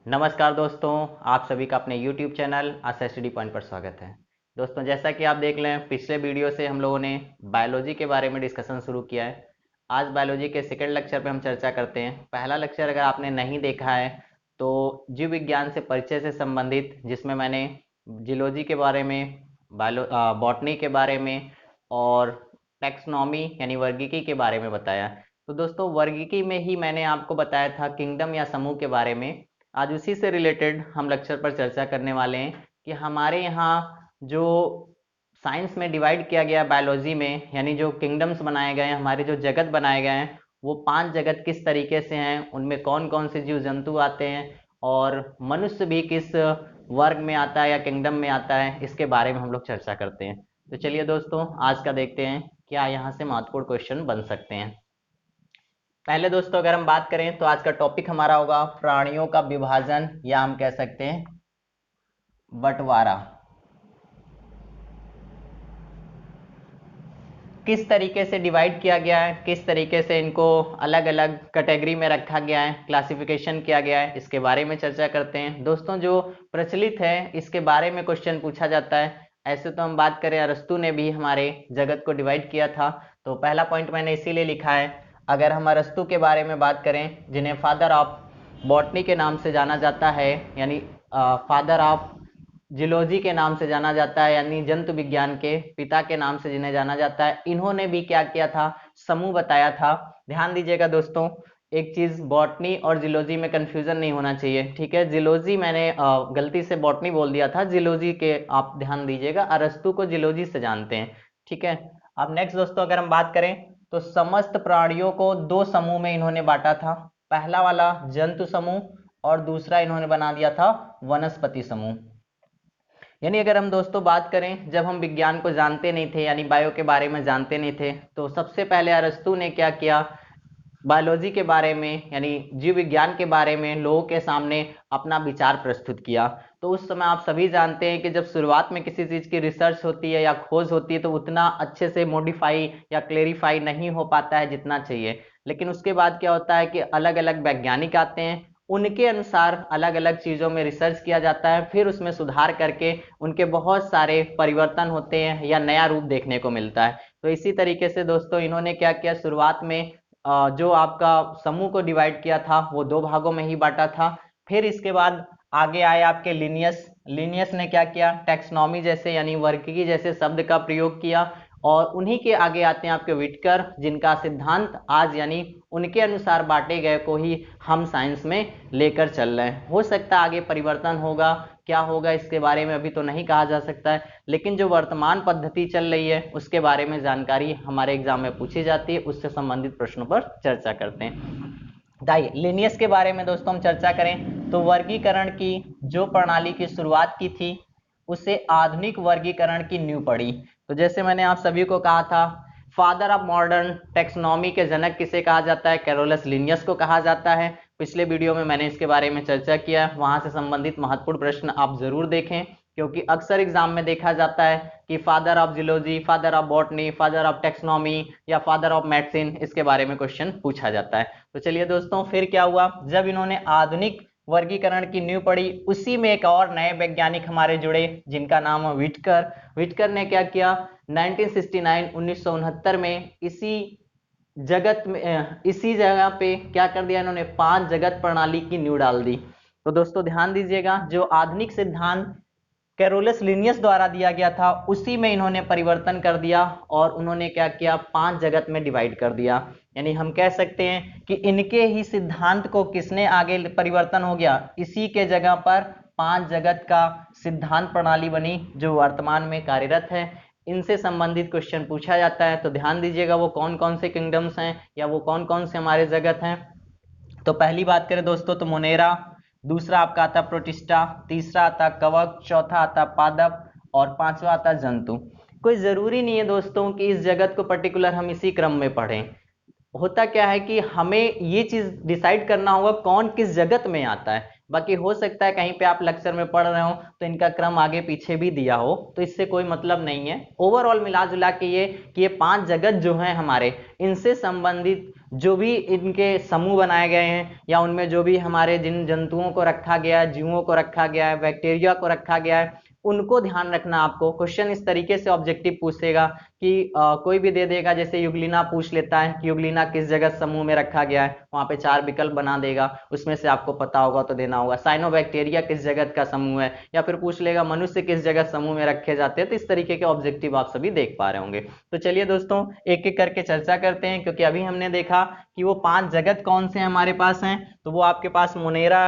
नमस्कार दोस्तों, आप सभी का अपने YouTube चैनल आशा स्टडी पॉइंट पर स्वागत है। दोस्तों, जैसा कि आप देख लें, पिछले वीडियो से हम लोगों ने बायोलॉजी के बारे में डिस्कशन शुरू किया है। आज बायोलॉजी के सेकंड लेक्चर पे हम चर्चा करते हैं। पहला लेक्चर अगर आपने नहीं देखा है तो जीव विज्ञान से परिचय से संबंधित, जिसमें मैंने जियोलॉजी के बारे में, बॉटनी के बारे में और टैक्सोनॉमी यानी वर्गीकी के बारे में बताया। तो दोस्तों, वर्गीकी में ही मैंने आपको बताया था किंगडम या समूह के बारे में। आज उसी से रिलेटेड हम लेक्चर पर चर्चा करने वाले हैं कि हमारे यहाँ जो साइंस में डिवाइड किया गया बायोलॉजी में, यानी जो किंगडम्स बनाए गए हैं, हमारे जो जगत बनाए गए हैं, वो 5 जगत किस तरीके से हैं, उनमें कौन कौन से जीव जंतु आते हैं और मनुष्य भी किस वर्ग में आता है या किंगडम में आता है, इसके बारे में हम लोग चर्चा करते हैं। तो चलिए दोस्तों, आज का देखते हैं क्या यहाँ से महत्वपूर्ण क्वेश्चन बन सकते हैं। पहले दोस्तों, अगर हम बात करें तो आज का टॉपिक हमारा होगा प्राणियों का विभाजन, या हम कह सकते हैं बंटवारा। किस तरीके से डिवाइड किया गया है, किस तरीके से इनको अलग अलग कैटेगरी में रखा गया है, क्लासिफिकेशन किया गया है, इसके बारे में चर्चा करते हैं। दोस्तों, जो प्रचलित है इसके बारे में क्वेश्चन पूछा जाता है। ऐसे तो हम बात करें, अरस्तु ने भी हमारे जगत को डिवाइड किया था, तो पहला पॉइंट मैंने इसीलिए लिखा है। अगर हम अरस्तु के बारे में बात करें, जिन्हें फादर ऑफ बॉटनी के नाम से जाना जाता है, यानी फादर ऑफ जियोलॉजी के नाम से जाना जाता है, यानी जंतु विज्ञान के पिता के नाम से जिन्हें जाना जाता है, इन्होंने भी क्या किया था, समूह बताया था। ध्यान दीजिएगा दोस्तों, एक चीज बॉटनी और जियोलॉजी में कंफ्यूजन नहीं होना चाहिए, ठीक है। जियोलॉजी मैंने गलती से बॉटनी बोल दिया था, जियोलॉजी के आप ध्यान दीजिएगा, अरस्तु को जियोलॉजी से जानते हैं, ठीक है। अब नेक्स्ट दोस्तों, अगर हम बात करें तो समस्त प्राणियों को 2 समूह में इन्होंने बांटा था। पहला वाला जंतु समूह और दूसरा इन्होंने बना दिया था वनस्पति समूह। यानी अगर हम दोस्तों बात करें, जब हम विज्ञान को जानते नहीं थे, यानी बायो के बारे में जानते नहीं थे, तो सबसे पहले अरस्तु ने क्या किया, बायोलॉजी के बारे में यानी जीव विज्ञान के बारे में लोगों के सामने अपना विचार प्रस्तुत किया। तो उस समय आप सभी जानते हैं कि जब शुरुआत में किसी चीज़ की रिसर्च होती है या खोज होती है तो उतना अच्छे से मॉडिफाई या क्लेरिफाई नहीं हो पाता है जितना चाहिए। लेकिन उसके बाद क्या होता है कि अलग अलग वैज्ञानिक आते हैं, उनके अनुसार अलग अलग चीज़ों में रिसर्च किया जाता है, फिर उसमें सुधार करके उनके बहुत सारे परिवर्तन होते हैं या नया रूप देखने को मिलता है। तो इसी तरीके से दोस्तों, इन्होंने क्या किया, शुरुआत में जो आपका समूह को डिवाइड किया था वो 2 भागों में ही बांटा था। फिर इसके बाद आगे आए आपके लिनियस। लिनियस ने क्या किया, टैक्सोनॉमी जैसे यानी वर्गीकी जैसे शब्द का प्रयोग किया, और उन्हीं के आगे आते हैं आपके व्हिटकर, जिनका सिद्धांत आज यानी उनके अनुसार बांटे गए को ही हम साइंस में लेकर चल रहे हैं। हो सकता है आगे परिवर्तन होगा, क्या होगा इसके बारे में अभी तो नहीं कहा जा सकता है, लेकिन जो वर्तमान पद्धति चल रही है उसके बारे में जानकारी हमारे एग्जाम में पूछी जाती है, उससे संबंधित प्रश्नों पर चर्चा करते हैं। दाइए लिनियस के बारे में दोस्तों हम चर्चा करें तो वर्गीकरण की जो प्रणाली की शुरुआत की थी उसे आधुनिक वर्गीकरण की नींव पड़ी। तो जैसे मैंने आप सभी को कहा था, फादर ऑफ मॉडर्न टेक्सोनॉमी के जनक किसे कहा जाता है, कैरोलस लिनियस को कहा जाता है। पिछले वीडियो में मैंने इसके बारे में चर्चा किया, वहां से संबंधित महत्वपूर्ण प्रश्न आप जरूर देखें, क्योंकि अक्सर एग्जाम में देखा जाता है कि father of geology, father of botany, father of taxonomy या फादर ऑफ मेडिसिन, इसके बारे में क्वेश्चन पूछा जाता है। तो चलिए दोस्तों, फिर क्या हुआ, जब इन्होंने आधुनिक वर्गीकरण की नींव पड़ी, उसी में एक और नए वैज्ञानिक हमारे जुड़े जिनका नाम है व्हिटकर। व्हिटकर ने क्या किया, 1969 में इसी जगत में इसी जगह पे क्या कर दिया, इन्होंने 5 जगत प्रणाली की नींव डाल दी। तो दोस्तों ध्यान दीजिएगा, जो आधुनिक सिद्धांत कैरोलस लिनियस द्वारा दिया गया था उसी में इन्होंने परिवर्तन कर दिया और उन्होंने क्या किया, 5 जगत में डिवाइड कर दिया। यानी हम कह सकते हैं कि इनके ही सिद्धांत को किसने आगे परिवर्तन हो गया, इसी के जगह पर 5 जगत का सिद्धांत प्रणाली बनी जो वर्तमान में कार्यरत है। इनसे संबंधित क्वेश्चन पूछा जाता है, तो ध्यान दीजिएगा वो कौन कौन से किंगडम्स हैं या वो कौन कौन से हमारे जगत हैं। तो पहली बात करें दोस्तों तो मोनेरा, दूसरा आपका आता प्रोटिस्टा, तीसरा आता कवक, चौथा आता पादप और पांचवा आता जंतु। कोई जरूरी नहीं है दोस्तों कि इस जगत को पर्टिकुलर हम इसी क्रम में पढ़ें। होता क्या है कि हमें ये चीज डिसाइड करना होगा कौन किस जगत में आता है। बाकी हो सकता है कहीं पे आप लेक्चर में पढ़ रहे हो तो इनका क्रम आगे पीछे भी दिया हो, तो इससे कोई मतलब नहीं है। ओवरऑल मिला जुला के ये कि ये 5 जगत जो हैं हमारे, इनसे संबंधित जो भी इनके समूह बनाए गए हैं या उनमें जो भी हमारे जिन जंतुओं को रखा गया है, जीवों को रखा गया है, बैक्टीरिया को रखा गया है, उनको ध्यान रखना आपको। क्वेश्चन इस तरीके से ऑब्जेक्टिव पूछेगा कि कोई भी दे देगा, जैसे युगलिना पूछ लेता है कि युगलिना किस जगह समूह में रखा गया है, वहां पे 4 विकल्प बना देगा, उसमें से आपको पता होगा तो देना होगा। साइनोबैक्टीरिया किस जगत का समूह है, या फिर पूछ लेगा मनुष्य किस जगह समूह में रखे जाते हैं। तो इस तरीके के ऑब्जेक्टिव आप सभी देख पा रहे होंगे। तो चलिए दोस्तों एक एक करके चर्चा करते हैं, क्योंकि अभी हमने देखा कि वो 5 जगत कौन से हमारे पास हैं। तो वो आपके पास मोनेरा,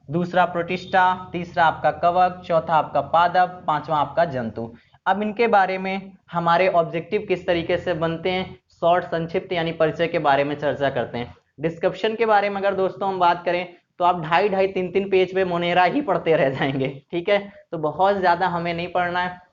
दूसरा प्रोटिस्टा, तीसरा आपका कवक, चौथा आपका पादप, पांचवा आपका जंतु। अब इनके बारे में हमारे ऑब्जेक्टिव किस तरीके से बनते हैं, शॉर्ट संक्षिप्त यानी परिचय के बारे में चर्चा करते हैं। डिस्क्रिप्शन के बारे में अगर दोस्तों हम बात करें तो आप 2.5 3 पेज पे मोनेरा ही पढ़ते रह जाएंगे, ठीक है। तो बहुत ज्यादा हमें नहीं पढ़ना है,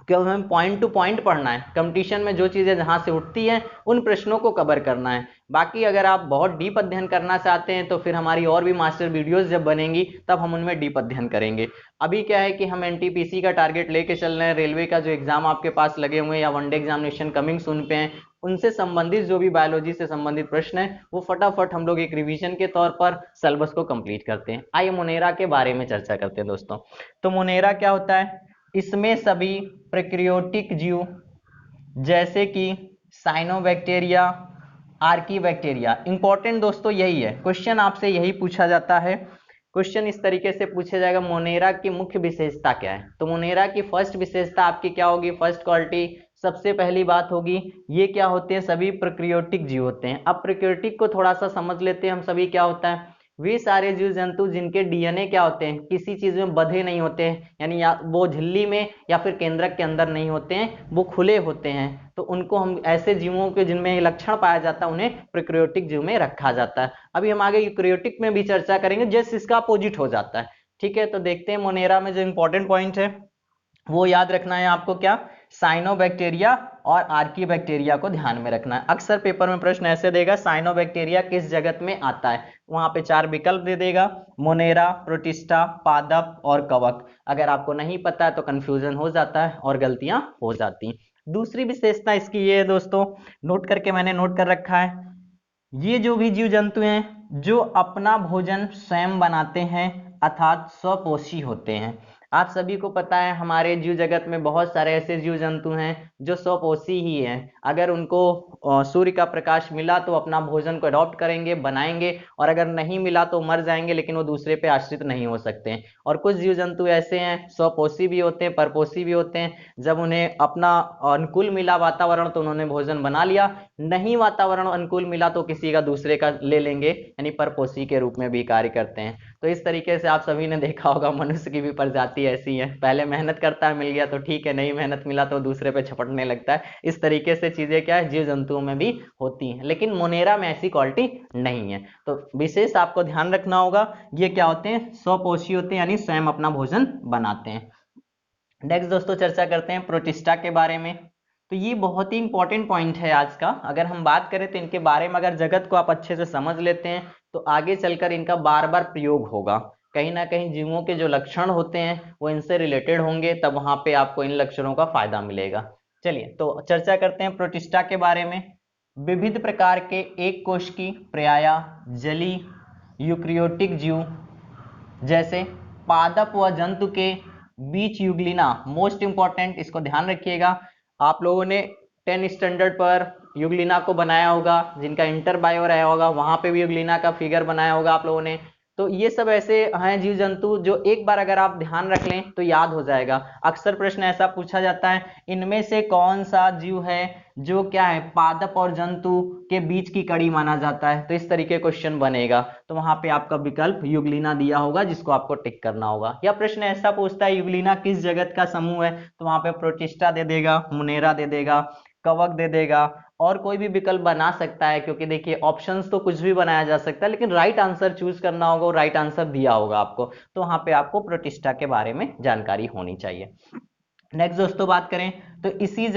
क्योंकि हमें पॉइंट टू पॉइंट पढ़ना है। कंपटीशन में जो चीजें जहां से उठती हैं उन प्रश्नों को कवर करना है। बाकी अगर आप बहुत डीप अध्ययन करना चाहते हैं तो फिर हमारी और भी मास्टर वीडियोस जब बनेंगी तब हम उनमें डीप अध्ययन करेंगे। अभी क्या है कि हम एनटीपीसी का टारगेट लेके चल रहे हैं, रेलवे का जो एग्जाम आपके पास लगे हुए हैं या वनडे एग्जामिनेशन कमिंग सून पे हैं, उनसे संबंधित जो भी बायोलॉजी से संबंधित प्रश्न है वो फटाफट हम लोग एक रिवीजन के तौर पर सिलेबस को कंप्लीट करते हैं। आइए मोनेरा के बारे में चर्चा करते हैं दोस्तों। तो मोनेरा क्या होता है, इसमें सभी प्रोकैरियोटिक जीव जैसे कि साइनोबैक्टीरिया, आर्कीबैक्टीरिया, इंपॉर्टेंट दोस्तों यही है, क्वेश्चन आपसे यही पूछा जाता है। क्वेश्चन इस तरीके से पूछा जाएगा, मोनेरा की मुख्य विशेषता क्या है। तो मोनेरा की फर्स्ट विशेषता आपकी क्या होगी, फर्स्ट क्वालिटी, सबसे पहली बात होगी ये क्या होते हैं, सभी प्रोकैरियोटिक जीव होते हैं। अब प्रोकैरियोटिक को थोड़ा सा समझ लेते हैं हम सभी। क्या होता है, वे सारे जीव जंतु जिनके डीएनए क्या होते हैं, किसी चीज में बंधे नहीं होते हैं, यानी या वो झिल्ली में या फिर केंद्रक के अंदर नहीं होते हैं, वो खुले होते हैं। तो उनको हम ऐसे जीवों के जिनमें ये लक्षण पाया जाता है उन्हें प्रोकैरियोटिक जीव में रखा जाता है। अभी हम आगे यूकैरियोटिक में भी चर्चा करेंगे जैसे इसका अपोजिट हो जाता है, ठीक है। तो देखते हैं मोनेरा में जो इंपॉर्टेंट पॉइंट है वो याद रखना है आपको, क्या, साइनोबैक्टीरिया और आर्कीबैक्टीरिया को ध्यान में रखना है। अक्सर पेपर में प्रश्न ऐसे देगा, साइनोबैक्टीरिया किस जगत में आता है, वहां पे 4 विकल्प दे देगा, मोनेरा, प्रोटिस्टा, पादप और कवक। अगर आपको नहीं पता है तो कंफ्यूजन हो जाता है और गलतियां हो जाती हैं। दूसरी विशेषता इसकी ये है दोस्तों, नोट करके मैंने नोट कर रखा है, ये जो भी जीव जंतु हैं जो अपना भोजन स्वयं बनाते हैं अर्थात स्वपोषी होते हैं। आप सभी को पता है हमारे जीव जगत में बहुत सारे ऐसे जीव जंतु हैं जो स्वपोषी ही हैं। अगर उनको सूर्य का प्रकाश मिला तो अपना भोजन को अडॉप्ट करेंगे, बनाएंगे, और अगर नहीं मिला तो मर जाएंगे, लेकिन वो दूसरे पे आश्रित नहीं हो सकते हैं। और कुछ जीव जंतु ऐसे हैं स्वपोषी भी होते हैं, परपोषी भी होते हैं। जब उन्हें अपना अनुकूल मिला वातावरण तो उन्होंने भोजन बना लिया, नहीं वातावरण अनुकूल मिला तो किसी का दूसरे का ले लेंगे, यानी परपोषी के रूप में भी कार्य करते हैं। तो इस तरीके से आप सभी ने देखा होगा मनुष्य की भी प्रजाति ऐसी है, पहले मेहनत करता है, मिल गया तो ठीक है, नहीं मेहनत मिला तो दूसरे पे छपटने लगता है। इस तरीके से चीजें क्या है जीव जंतुओं में भी होती हैं, लेकिन मोनेरा में ऐसी क्वालिटी नहीं है। तो विशेष आपको ध्यान रखना होगा, ये क्या होते हैं, स्वपोषी होते हैं, यानी स्वयं अपना भोजन बनाते हैं। नेक्स्ट दोस्तों चर्चा करते हैं प्रोटिस्टा के बारे में। तो ये बहुत ही इंपॉर्टेंट पॉइंट है आज का। अगर हम बात करें तो इनके बारे में अगर जगत को आप अच्छे से समझ लेते हैं तो आगे चलकर इनका बार बार प्रयोग होगा। कहीं ना कहीं जीवों के जो लक्षण होते हैं वो इनसे रिलेटेड होंगे, तब वहां पे आपको इन लक्षणों का फायदा मिलेगा। चलिए तो चर्चा करते हैं प्रोटिस्टा के बारे में। विविध प्रकार के एक कोश की पर्याया जलीय यूकैरियोटिक जीव जैसे पादप व जंतु के बीच युगलिना, मोस्ट इंपॉर्टेंट, इसको ध्यान रखिएगा। आप लोगों ने 10 स्टैंडर्ड पर युगलिना को बनाया होगा, जिनका इंटर बायो रहा होगा वहां पे भी युगलिना का फिगर बनाया होगा आप लोगों ने। तो ये सब ऐसे हैं जीव जंतु जो एक बार अगर आप ध्यान रख लें तो याद हो जाएगा। अक्सर प्रश्न ऐसा पूछा जाता है, इनमें से कौन सा जीव है जो क्या है पादप और जंतु के बीच की कड़ी माना जाता है। तो इस तरीके क्वेश्चन बनेगा, तो वहां पे आपका विकल्प युगलिना दिया होगा जिसको आपको टिक करना होगा। या प्रश्न ऐसा पूछता है युगलिना किस जगत का समूह है, तो वहां पे प्रोटिस्टा दे देगा, मोनेरा दे देगा, कवक दे देगा, और कोई भी विकल्प बना सकता है, क्योंकि देखिए ऑप्शंस तो कुछ भी बनाया जा सकता है, लेकिन राइट आंसर चूज करना होगा और राइट आंसर दिया होगा आपको। तो वहां पे आपको प्रोटिस्टा के बारे में जानकारी होनी चाहिए। नेक्स्ट दोस्तों बात करें तो इसी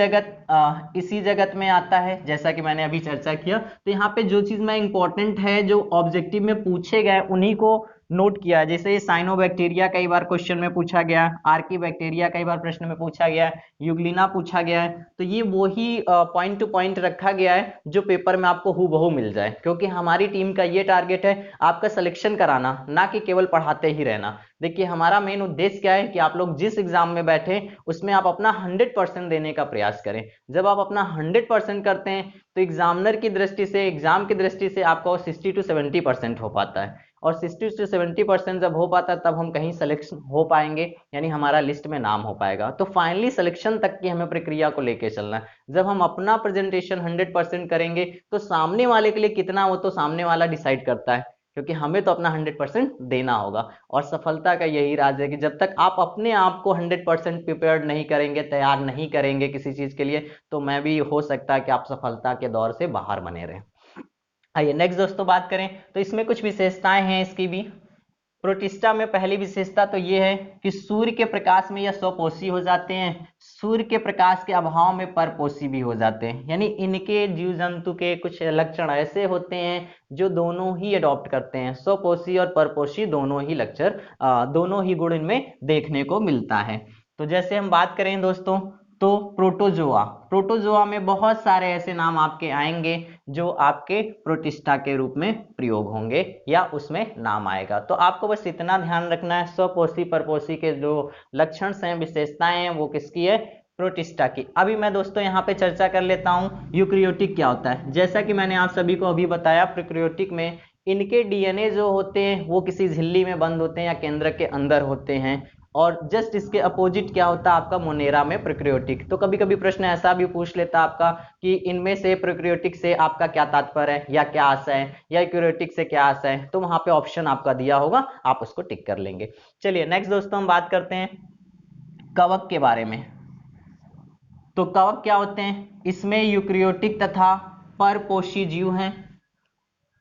जगत में आता है, जैसा कि मैंने अभी चर्चा किया। तो यहाँ पे जो चीज में इंपॉर्टेंट है जो ऑब्जेक्टिव में पूछे गए उन्हीं को नोट किया है। जैसे साइनोबैक्टीरिया कई बार क्वेश्चन में पूछा गया, आर्कीबैक्टीरिया कई बार प्रश्न में पूछा गया है, यूग्लिना पूछा गया है। तो ये वही पॉइंट टू पॉइंट रखा गया है जो पेपर में आपको हूबहू मिल जाए, क्योंकि हमारी टीम का ये टारगेट है आपका सिलेक्शन कराना, ना कि केवल पढ़ाते ही रहना। देखिए हमारा मेन उद्देश्य क्या है कि आप लोग जिस एग्जाम में बैठे उसमें आप अपना 100% देने का प्रयास करें। जब आप अपना 100% करते हैं तो एग्जामिनर की दृष्टि से, एग्जाम की दृष्टि से आपका 60 to 70% हो पाता है, और 60 से 70% जब हो पाता है तब हम कहीं सिलेक्शन हो पाएंगे, यानी हमारा लिस्ट में नाम हो पाएगा। तो फाइनली सिलेक्शन तक की हमें प्रक्रिया को लेके चलना है। जब हम अपना प्रेजेंटेशन 100% करेंगे तो सामने वाले के लिए कितना, वो तो सामने वाला डिसाइड करता है, क्योंकि हमें तो अपना 100% देना होगा। और सफलता का यही राज है कि जब तक आप अपने आप को 100% प्रिपेयर्ड नहीं करेंगे, तैयार नहीं करेंगे किसी चीज के लिए, तो मैं भी हो सकता है कि आप सफलता के दौर से बाहर बने रहें। आइए नेक्स्ट दोस्तों बात करें तो इसमें कुछ विशेषताएं हैं इसकी भी। प्रोटिस्टा में पहली विशेषता तो ये है कि सूर्य के प्रकाश में यह स्वपोषी हो जाते हैं, सूर्य के प्रकाश के अभाव में परपोषी भी हो जाते हैं। यानी इनके जीव जंतु के कुछ लक्षण ऐसे होते हैं जो दोनों ही अडॉप्ट करते हैं, स्वपोषी और परपोषी दोनों ही लक्षण, दोनों ही गुण इनमें देखने को मिलता है। तो जैसे हम बात करें दोस्तों तो प्रोटोजोआ, प्रोटोजोआ में बहुत सारे ऐसे नाम आपके आएंगे जो आपके प्रोटिस्टा के रूप में प्रयोग होंगे या उसमें नाम आएगा। तो आपको बस इतना ध्यान रखना है, स्वपोषी परपोषी के जो लक्षण हैं, विशेषताएं हैं, वो किसकी है, प्रोटिस्टा की। अभी मैं दोस्तों यहाँ पे चर्चा कर लेता हूँ यूकैरियोटिक क्या होता है। जैसा कि मैंने आप सभी को अभी बताया, प्रोकैरियोटिक में इनके डीएनए जो होते हैं वो किसी झिल्ली में बंद होते हैं या केंद्रक के अंदर होते हैं, और जस्ट इसके अपोजिट क्या होता है आपका मोनेरा में प्रोकैरियोटिक। तो कभी कभी प्रश्न ऐसा भी पूछ लेता है आपका कि इनमें से प्रोकैरियोटिक से आपका क्या तात्पर्य है या क्या आशय है, या यूकैरियोटिक से क्या आशय है, तो वहां पे ऑप्शन आपका दिया होगा, आप उसको टिक कर लेंगे। चलिए नेक्स्ट दोस्तों हम बात करते हैं कवक के बारे में। तो कवक क्या होते हैं, इसमें यूकैरियोटिक तथा परपोषी जीव हैं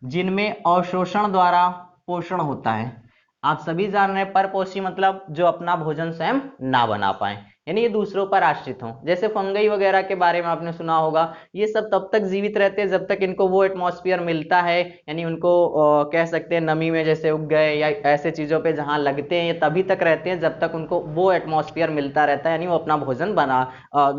जिनमें अवशोषण द्वारा पोषण होता है। आप सभी जान रहे हैं परपोषी मतलब जो अपना भोजन स्वयं ना बना पाए, यानी ये दूसरों पर आश्रित हों। जैसे फंगई वगैरह के बारे में आपने सुना होगा, ये सब तब तक जीवित रहते हैं जब तक इनको वो एटमॉस्फेयर मिलता है, यानी उनको कह सकते हैं नमी में जैसे उग गए या ऐसे चीजों पे जहां लगते हैं, ये तभी तक रहते हैं जब तक उनको वो एटमॉस्फेयर मिलता रहता है, यानी वो अपना भोजन बना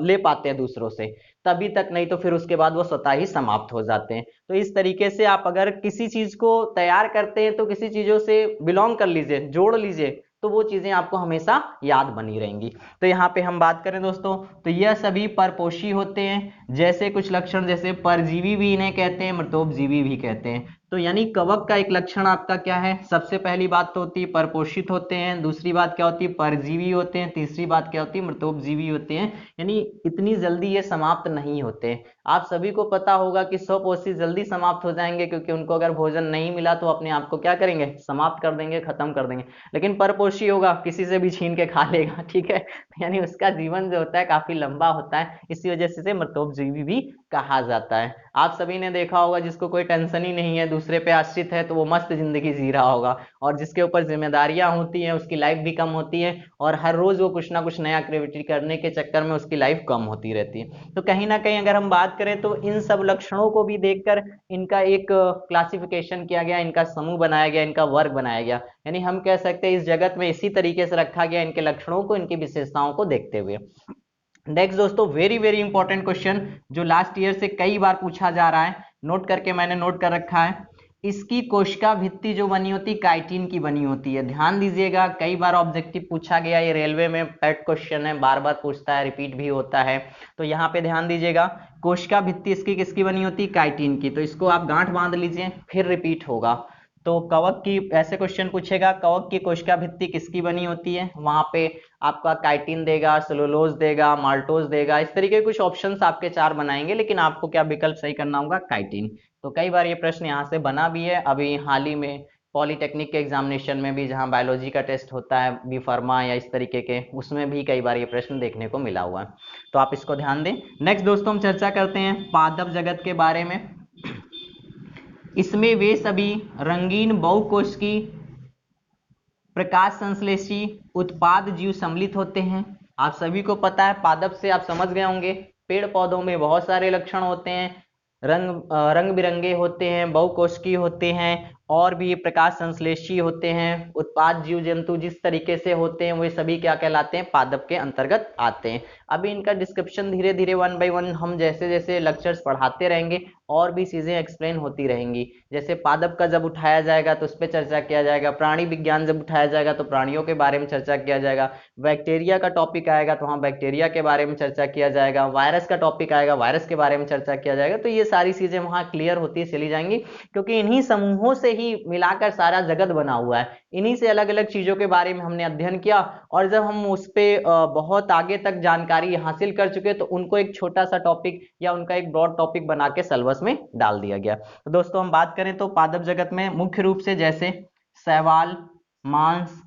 ले पाते हैं दूसरों से, तभी तक, नहीं तो फिर उसके बाद वो स्वतः ही समाप्त हो जाते हैं। तो इस तरीके से आप अगर किसी चीज को तैयार करते हैं तो किसी चीजों से बिलोंग कर लीजिए, जोड़ लीजिए, तो वो चीजें आपको हमेशा याद बनी रहेंगी। तो यहाँ पे हम बात करें दोस्तों तो यह सभी परपोषी होते हैं। जैसे कुछ लक्षण, जैसे परजीवी भी इन्हें कहते हैं, मृतोपजीवी भी कहते हैं। तो यानी कवक का एक लक्षण आपका क्या है, सबसे पहली बात तो होती है परपोषित होते हैं, दूसरी बात क्या होती है परजीवी होते हैं, तीसरी बात क्या होती है मृतोपजीवी होते हैं, यानी इतनी जल्दी ये समाप्त नहीं होते। आप सभी को पता होगा कि स्वपोषी जल्दी समाप्त हो जाएंगे, क्योंकि उनको अगर भोजन नहीं मिला तो अपने आप को क्या करेंगे, समाप्त कर देंगे, खत्म कर देंगे। लेकिन परपोषी होगा, किसी से भी छीन के खा लेगा, ठीक है, यानी उसका जीवन जो होता है काफी लंबा होता है, इसी वजह से इसे मृतोपजीवी भी कहा जाता है। आप सभी ने देखा होगा जिसको कोई टेंशन ही नहीं है, दूसरे पे आश्रित है, तो वो मस्त जिंदगी जी रहा होगा, और जिसके ऊपर जिम्मेदारियां होती हैं उसकी लाइफ भी कम होती है, और हर रोज वो कुछ ना कुछ नया एक्टिविटी करने के चक्कर में उसकी लाइफ कम होती रहती है। तो कहीं ना कहीं अगर हम बात करें तो इन सब लक्षणों को भी देखकर इनका एक क्लासिफिकेशन किया गया, इनका समूह बनाया गया, इनका वर्ग बनाया गया, यानी हम कह सकते हैं इस जगत में इसी तरीके से रखा गया इनके लक्षणों को, इनकी विशेषताओं को देखते हुए। नेक्स्ट दोस्तों वेरी वेरी इंपॉर्टेंट क्वेश्चन जो लास्ट ईयर से कई बार पूछा जा रहा है, नोट करके मैंने नोट कर रखा है। इसकी कोशिका भित्ति जो बनी होती है काइटिन की बनी होती है। ध्यान दीजिएगा, कई बार ऑब्जेक्टिव पूछा गया, ये रेलवे में पेट क्वेश्चन है, बार बार पूछता है, रिपीट भी होता है। तो यहाँ पे ध्यान दीजिएगा, कोशिका भित्ति इसकी किसकी बनी होती है, काइटिन की। तो इसको आप गांठ बांध लीजिए, फिर रिपीट होगा। तो कवक की ऐसे क्वेश्चन पूछेगा, कवक की कोशिका भित्ति किसकी बनी होती है, वहां पे आपका काइटिन देगा, सेलुलोज देगा, माल्टोज देगा, इस तरीके के कुछ ऑप्शंस आपके चार बनाएंगे, लेकिन आपको क्या विकल्प सही करना होगा, काइटिन। तो कई बार ये प्रश्न यहाँ से बना भी है, अभी हाल ही में पॉलिटेक्निक के एग्जामिनेशन में भी जहाँ बायोलॉजी का टेस्ट होता है, बी फार्मा या इस तरीके के, उसमें भी कई बार ये प्रश्न देखने को मिला हुआ है, तो आप इसको ध्यान दें। नेक्स्ट दोस्तों हम चर्चा करते हैं पादप जगत के बारे में। इसमें वे सभी रंगीन बहुकोशिकी प्रकाश संश्लेषी उत्पाद जीव सम्मिलित होते हैं। आप सभी को पता है, पादप से आप समझ गए होंगे, पेड़ पौधों में बहुत सारे लक्षण होते हैं, रंग बिरंगे होते हैं, बहुकोशिकीय होते हैं, और भी प्रकाश संश्लेषी होते हैं, उत्पाद जीव जंतु जिस तरीके से होते हैं वे सभी क्या कहलाते हैं, पादप के अंतर्गत आते हैं। अभी इनका डिस्क्रिप्शन धीरे धीरे 1 by 1 हम जैसे जैसे लेक्चर्स पढ़ाते रहेंगे और भी चीजें एक्सप्लेन होती रहेंगी। जैसे पादप का जब उठाया जाएगा तो उस पर चर्चा किया जाएगा, प्राणी विज्ञान जब उठाया जाएगा तो प्राणियों के बारे में चर्चा किया जाएगा, बैक्टीरिया का टॉपिक आएगा तो वहाँ बैक्टीरिया के बारे में चर्चा किया जाएगा, वायरस का टॉपिक आएगा वायरस के बारे में चर्चा किया जाएगा। तो ये सारी चीजें वहाँ क्लियर होती चली जाएंगी, क्योंकि इन्हीं समूहों से ही मिलाकर सारा जगत बना हुआ है। इन्हीं से अलग अलग चीजों के बारे में हमने अध्ययन किया, और जब हम उस पर बहुत आगे तक जानकारी हासिल कर चुके तो उनको एक छोटा सा टॉपिक या उनका एक ब्रॉड टॉपिक बना के सिलेबस में डाल दिया गया। तो दोस्तों हम बात करें तो पादप जगत में मुख्य रूप से जैसे शैवाल, मांस,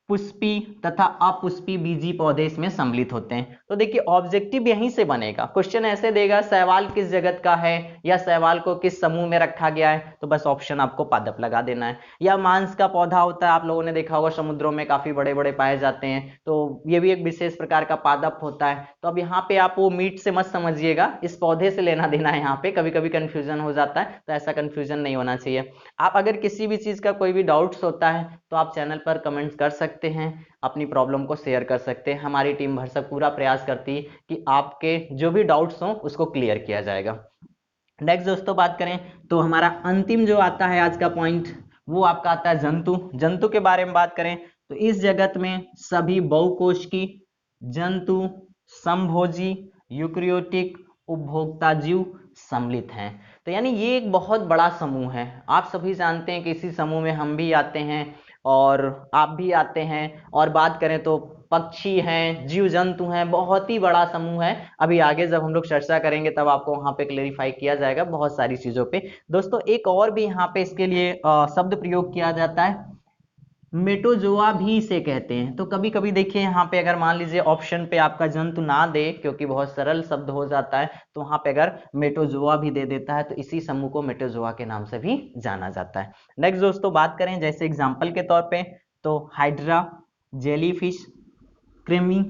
पुष्पी तथा अपुष्पी बीजी पौधे इसमें सम्मिलित होते हैं। तो देखिए ऑब्जेक्टिव यहीं से बनेगा, क्वेश्चन ऐसे देगा शैवाल किस जगत का है या शैवाल को किस समूह में रखा गया है, तो बस ऑप्शन आपको पादप लगा देना है। या मांस का पौधा होता है, आप लोगों ने देखा होगा समुद्रों में काफी बड़े बड़े पाए जाते हैं, तो ये भी एक विशेष प्रकार का पादप होता है। तो अब यहाँ पे आप वो मीट से मत समझिएगा, इस पौधे से लेना देना है। यहाँ पे कभी कभी कंफ्यूजन हो जाता है, तो ऐसा कंफ्यूजन नहीं होना चाहिए। आप अगर किसी भी चीज का कोई भी डाउट्स होता है तो आप चैनल पर कमेंट्स कर सकते हैं, अपनी प्रॉब्लम को शेयर कर सकते हैं। हमारी टीम भरसक पूरा प्रयास करती है कि आपके जो भी डाउट्स हों उसको क्लियर किया जाएगा। नेक्स्ट दोस्तों बात करें तो हमारा अंतिम जो आता है आज का पॉइंट, वो आपका आता है जंतु। जंतु के बारे में बात करें तो इस जगत में सभी बहुकोशिकी जंतु, समभोजी, यूकेरियोटिक, उपभोक्ता जीव सम्मिलित हैं। तो यानी ये एक बहुत बड़ा समूह है। आप सभी जानते हैं कि इसी समूह में हम भी आते हैं और आप भी आते हैं। और बात करें तो पक्षी हैं, जीव जंतु हैं, बहुत ही बड़ा समूह है। अभी आगे जब हम लोग चर्चा करेंगे तब आपको वहां पे क्लेरिफाई किया जाएगा बहुत सारी चीजों पे। दोस्तों एक और भी यहाँ पे इसके लिए शब्द प्रयोग किया जाता है, मेटोजोआ भी इसे कहते हैं। तो कभी कभी देखिए यहाँ पे अगर मान लीजिए ऑप्शन पे आपका जंतु ना दे, क्योंकि बहुत सरल शब्द हो जाता है, तो वहां पे अगर मेटोजोआ भी दे देता है तो इसी समूह को मेटोजोआ के नाम से भी जाना जाता है। नेक्स्ट दोस्तों बात करें जैसे एग्जाम्पल के तौर पे तो हाइड्रा, जेलीफिश, कृमि,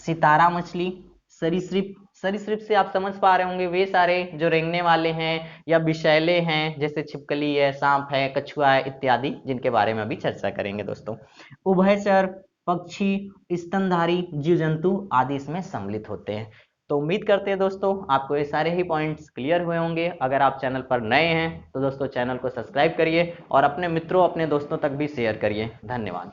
सितारा मछली, सरीसृप। सरीसृप से आप समझ पा रहे होंगे वे सारे जो रेंगने वाले हैं या विषैले हैं, जैसे छिपकली है, सांप है, कछुआ है इत्यादि, जिनके बारे में अभी चर्चा करेंगे दोस्तों। उभयचर, पक्षी, स्तनधारी जीव जंतु आदि इसमें सम्मिलित होते हैं। तो उम्मीद करते हैं दोस्तों आपको ये सारे ही पॉइंट्स क्लियर हुए होंगे। अगर आप चैनल पर नए हैं तो दोस्तों चैनल को सब्सक्राइब करिए और अपने मित्रों अपने दोस्तों तक भी शेयर करिए। धन्यवाद।